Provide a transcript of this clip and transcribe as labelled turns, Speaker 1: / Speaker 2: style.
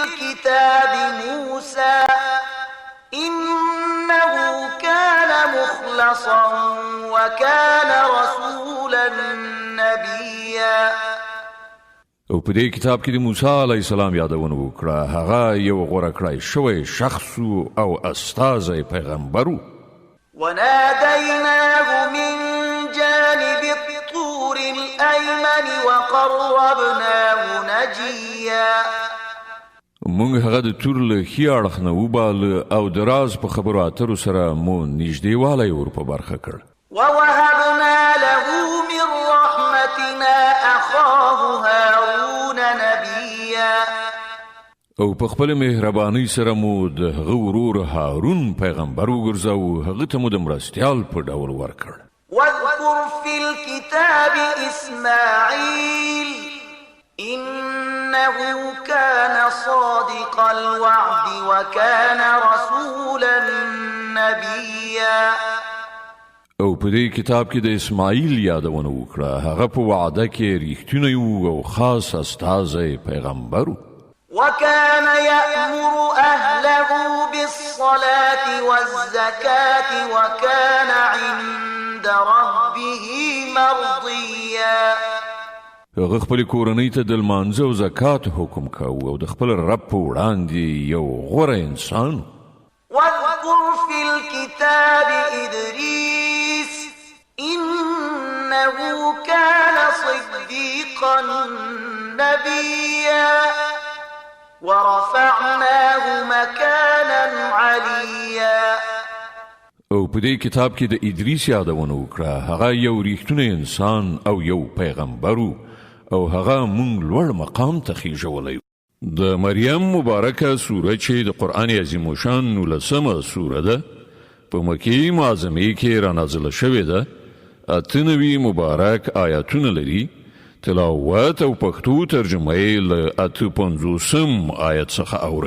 Speaker 1: الكتاب موسى إنه كان مخلصا وكان رسولا نبيا.
Speaker 2: او په دې کتاب کې د موسی علی السلام یادونه وکړه. هغه یو غوړه کړی شوی شخص او استازی پیغمبر و.
Speaker 1: وناديناه من جانب الطور الأيمن وقربناه نجيا.
Speaker 2: مونږ هغه د تور له ښي اړخ نه وباله او د راز په خبرو اترو سره مو نږدېوالی ور په برخه کړ.
Speaker 1: ووهبنا له من رحمتنا أخاه هارون نبيا.
Speaker 2: او په خپل مهربانۍ سره مو د هغه ورور هارون پیغمبر وګرځاو. هغه ته مو د مرستیال په ډول ورکړ.
Speaker 1: واذكر في الكتاب إسماعيل إنه كان صادق الوعد وكان رسولا نبيا.
Speaker 2: او په دې کتاب کې د اسماعیل یادونه وکړه. هغه په وعده کې ریښتونی و او خاص استازی پیغمبر و.
Speaker 1: وكان يأمر أهله بالصلاة والزكاة وكان عند ربه مرضيا.
Speaker 2: هغه خپل کورنۍ ته د لمانځه او زکات حکم کاوه او د خپل رب په وړاندې یو غوره انسان.
Speaker 1: واذكر في الكتاب إدريس إنه كان صديقا نبيا ورفعناه مكانا عليا.
Speaker 2: او په دې کتاب کې د ادریس یادونه وکړه. هغه یو ریښتونی انسان او یو پیغمبر و او هغه مونږ لوړ مقام ته خېژولی. د مریم مبارکه سوره چې د قرآن عظیم الشان 19مه سوره ده په مکې معظمې کې رانازله شوې ده. 98 مبارک آیاتونه لري. تلاوت او پښتو ترجمه یې له 58 آیت څخه اوري.